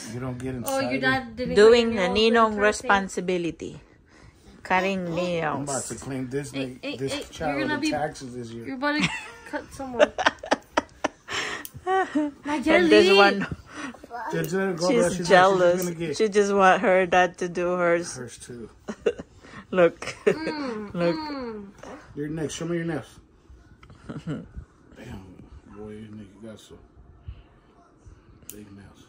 You don't get inside. Oh, your dad didn't Doing the Ninong responsibility. Cutting I'm nails. about to claim this child you're gonna the be taxes this year. You're about to cut someone. My And this one, She's jealous. She just want her dad to do hers. Hers too. Look. Look. Your neck. Show me your nails. Damn, boy, you got so big nails.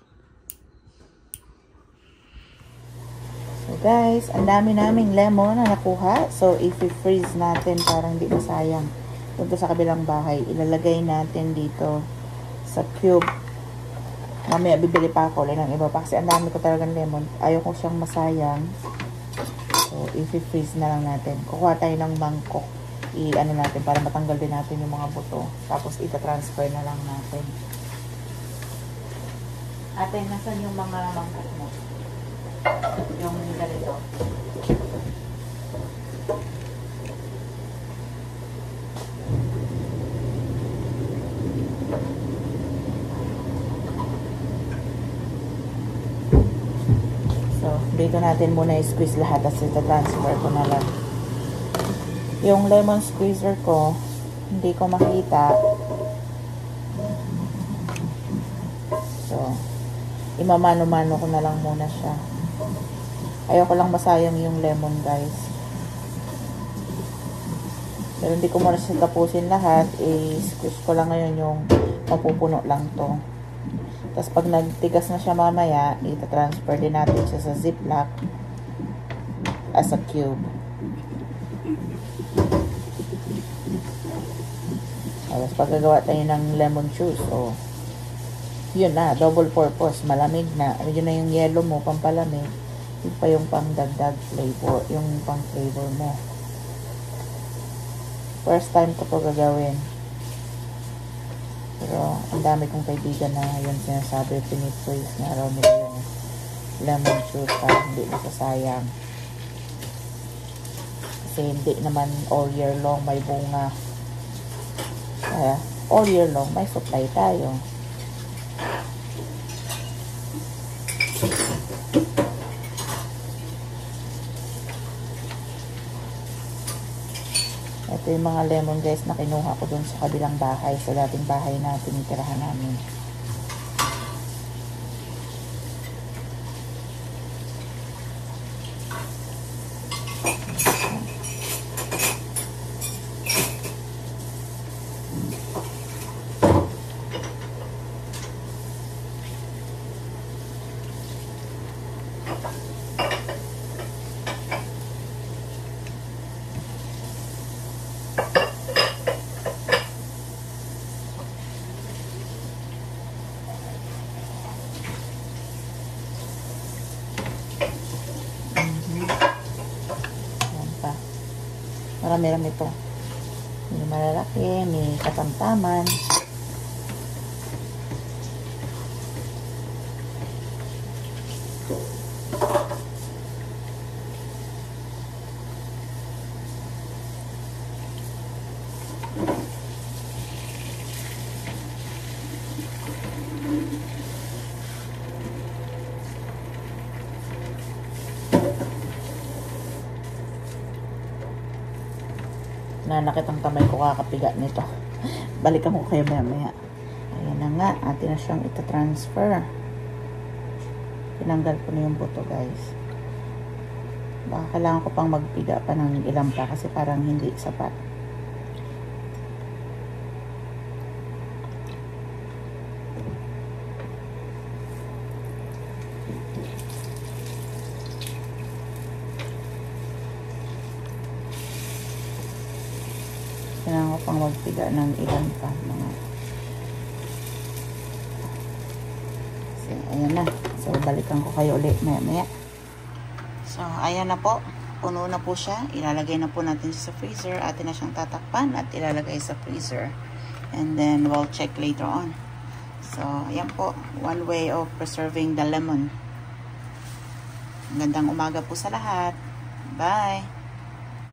So guys, ang dami naming lemon na nakuha. So i-freeze natin para hindi masayang. Punto sa kabilang bahay, ilalagay natin dito sa cube. Mamaya bibili pa ako ulit ng iba pa kasi ang dami ko talagang lemon. Ayaw ko siyang masayang. So i-freeze na lang natin. Kukuha tayo ng mangkok. I-ano natin para matanggal din natin yung mga buto. Tapos ita-transfer na lang natin. Ate, nasan yung mga mangkok mo? Yung ganito. So, dito natin muna i-squeeze lahat tapos ita-transfer ko na lang. Yung lemon squeezer ko, hindi ko makita. So, imamano-mano ko na lang muna siya. Ayoko lang masayang yung lemon, guys. Pero hindi ko muna siya tapusin lahat. I-squeeze ko lang ngayon yung mapupuno lang to. Tapos pag nagtigas na siya mamaya, ita-transfer din natin siya sa ziplock as a cube. Tapos pagkagawa tayo ng lemon juice, oh, yun na, double purpose, malamig na. Yun na yung yellow mo, pampalamig. Yun pa yung pang dagdag flavor, yung pang flavor mo. First time ko to gagawin. Pero, ang dami kong kaibigan na yun sinasabi, piniphrase na raw nila yung lemon juice para hindi nasasayang. Kasi hindi naman all year long may bunga. All year long may supply tayo. Ito yung mga lemon guys na kinuha ko dun sa kabilang bahay, sa dating bahay na tinitirahan namin. Marami-rami ito. May malalaki, may katamtaman. Nanakit ang kamay ko kakapiga nito. Balikan ko kayo maya. Ayan na nga. Atin na siyang ita-transfer. Tinanggal ko na yung buto guys. Baka kailangan ko pang magpiga pa ng ilang pa kasi parang hindi sapat. Kailangan ko pang magpiga ng ilan pa mga. So, ayan na. So, balikan ko kayo ulit maya. So, ayan na po. Puno na po siya. Ilalagay na po natin sa freezer. Atin na siyang tatakpan at ilalagay sa freezer. And then, we'll check later on. So, ayan po. One way of preserving the lemon. Magandang umaga po sa lahat. Bye!